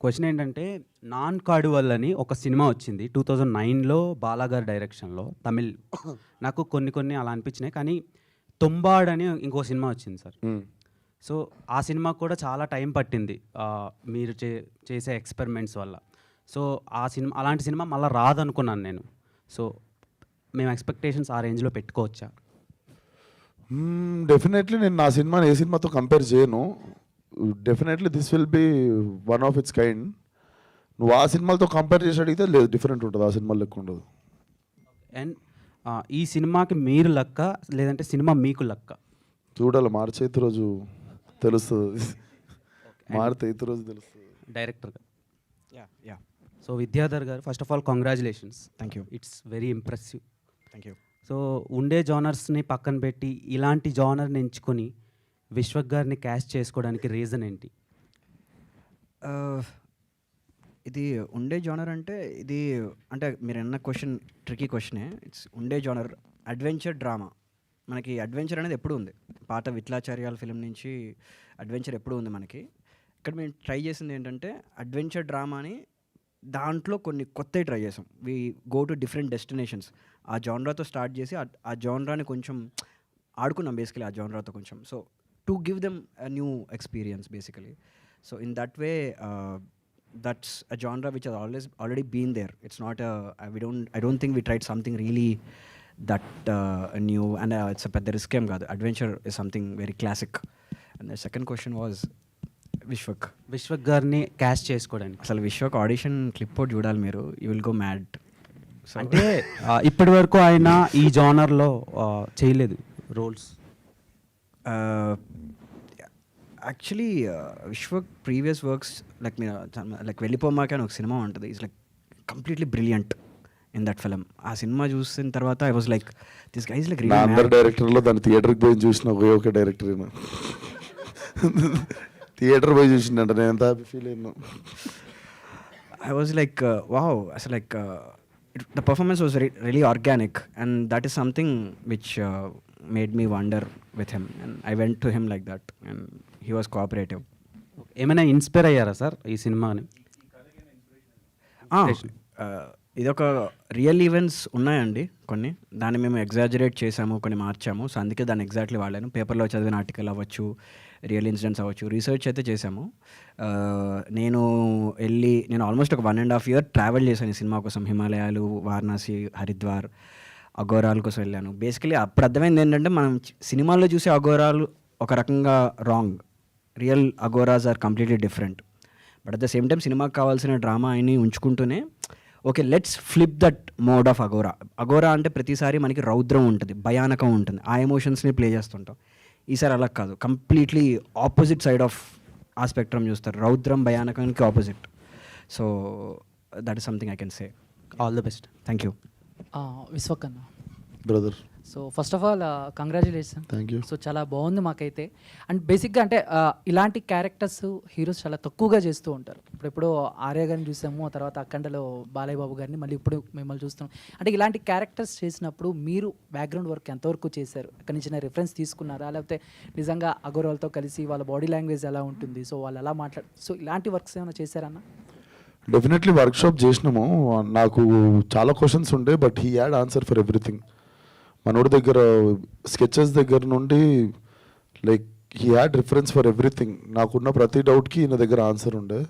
Question ఏంటంటే non కాడువల్ అని ఒక సినిమా వచ్చింది 2009లో బాలాగారి డైరెక్షన్లో తమిళ్. నాకు కొన్ని అలా అనిపించినాయి, కానీ తొంబాడ్ అని ఇంకో సినిమా వచ్చింది సార్. సో ఆ సినిమా కూడా చాలా టైం పట్టింది మీరు చేసే ఎక్స్పెరిమెంట్స్ వల్ల. సో ఆ సినిమా అలాంటి సినిమా మళ్ళీ రాదనుకున్నాను నేను. సో మేము ఎక్స్పెక్టేషన్స్ ఆ రేంజ్లో పెట్టుకోవచ్చా? డెఫినెట్లీ నేను నా సినిమాని ఏ సినిమాతో కంపేర్ చేయను. Definitely this will be one of it's kind. నువ్వు ఆ సినిమాలతో కంపేర్ చేసి అడిగితే లేదు, డిఫరెంట్ ఉంటుంది, ఆ సినిమా లెక్క ఉండదు. అండ్ ఈ సినిమాకి మీరు లక్క లేదంటే సినిమా మీకు లక్క? చూడాలి, మార్చి 8 రోజు తెలుస్తుంది. మార్చి 8 రోజు తెలుస్తుంది డైరెక్టర్గా. యా సో విద్యాధర్ గారు, first of all congratulations. Thank you. It's very impressive. Thank you. So ఉండే జానర్స్ని పక్కన పెట్టి ఇలాంటి జానర్ని ఎంచుకొని విశ్వక్ గారిని క్యాస్ట్ చేసుకోవడానికి రీజన్ ఏంటి? ఇది ఉండే జానర్ అంటే ఇది అంటే మీరు అన్న క్వశ్చన్ ట్రికీ క్వశ్చనే. ఇట్స్ ఉండే జానర్ అడ్వెంచర్ డ్రామా. మనకి అడ్వెంచర్ అనేది ఎప్పుడు ఉంది, పాత విట్లాచార్యాల ఫిలిం నుంచి అడ్వెంచర్ ఎప్పుడు ఉంది మనకి. ఇక్కడ మేము ట్రై చేసింది ఏంటంటే అడ్వెంచర్ డ్రామాని దాంట్లో కొన్ని కొత్తవి ట్రై చేసాం. We go to different destinations. ఆ జానరాతో స్టార్ట్ చేసి ఆ జానరాని కొంచెం ఆడుకున్నాం బేసికలీ, ఆ జానరాతో కొంచెం. So to give them a new experience basically. So in that way that's a genre which has already been there. It's not I don't think we tried something really that new, and it's a pedda risk em kaadu. Adventure is something very classic. And the second question was Vishwak గారిని caste చేసుకోవడానికి. అసలు Vishwak audition clip out చూడాలి మీరు, you will go mad. అంటే ఇప్పటి వరకు ఆయన ఈ జానర్లో చేయలేదు roles. Actually Vishwak previous works like వెళ్ళిపోమాక అని ఒక సినిమా ఉంటుంది. It's like completely brilliant in that film. ఆ సినిమా చూసిన తర్వాత I was like this guys like నా అందరు డైరెక్టర్లో దాన్ని థియేటర్కి పోయి చూసిన ఒకే డైరెక్టర్ థియేటర్ పోయి చూసిందంట. నేను ఎంత హ్యాపీ ఫీల్ అయినా. ఐ వాజ్ లైక్ వావ్, అసలు like the performance was really organic, and that is something which made me wonder with him, and I went to him like that, and he was cooperative. ఏమైనా inspire అయ్యారా sir ఈ సినిమాని? ఇదొక real events ఉన్నాయండి కొన్ని, దాన్ని మేము exaggerate చేసాము, కొన్ని మార్చాము. సో అందుకే దాన్ని ఎగ్జాక్ట్లీ వాడాను. పేపర్లో చదివిన ఆర్టికల్ అవ్వచ్చు, రియల్ ఇన్సిడెంట్స్ అవ్వచ్చు, రీసెర్చ్ అయితే చేసాము. నేను ఆల్మోస్ట్ ఒక 1.5 year ట్రావెల్ చేశాను ఈ సినిమా కోసం. హిమాలయాలు, వారణాసి, హరిద్వార్, అఘోరాల కోసం వెళ్ళాను. బేసికలీ అప్పుడు అర్థమైంది ఏంటంటే మనం సినిమాల్లో చూసే అఘోరాలు ఒక రకంగా wrong, real Aghoras are completely different. But at the same time సినిమాకి కావాల్సిన డ్రామా అని ఉంచుకుంటూనే okay let's flip that mode of Aghora అంటే ప్రతిసారి మనకి రౌద్రం ఉంటుంది, భయానకం ఉంటుంది, ఆ ఎమోషన్స్ని ప్లే చేస్తుంటాం. ఈసారి అలా కాదు, కంప్లీట్లీ ఆపోజిట్ సైడ్ ఆఫ్ ఆ స్పెక్ట్రమ్ చూస్తారు, రౌద్రం భయానకానికి opposite. So that is something I can say. All the best. Thank you. Vishwak అన్న brother. So first of all congratulation. Thank you. So చాలా బాగుంది మాకైతే. అండ్ బేసిక్గా అంటే ఇలాంటి క్యారెక్టర్స్ హీరోస్ చాలా తక్కువగా చేస్తూ ఉంటారు. ఇప్పుడు ఆర్య గారిని చూసాము, ఆ తర్వాత అఖండలో బాలయ్య బాబు గారిని, మళ్ళీ ఇప్పుడు మిమ్మల్ని చూస్తున్నాం. అంటే ఇలాంటి క్యారెక్టర్స్ చేసినప్పుడు మీరు బ్యాక్గ్రౌండ్ వర్క్ ఎంతవరకు చేశారు? అక్కడి నుంచి రిఫరెన్స్ తీసుకున్నారా, లేకపోతే నిజంగా అగోరాలతో కలిసి వాళ్ళ బాడీ లాంగ్వేజ్ ఎలా ఉంటుంది, సో వాళ్ళు ఎలా సో ఇలాంటి వర్క్స్ ఏమైనా చేశారన్న? డెఫినెట్లీ వర్క్షాప్ చేసినాము. నాకు చాలా క్వశ్చన్స్ ఉండే, but he had answer for everything. మనోడి దగ్గర స్కెచెస్ దగ్గర నుండి like he had reference for everything. నాకున్న ప్రతి డౌట్కి ఈయన దగ్గర ఆన్సర్ ఉండే.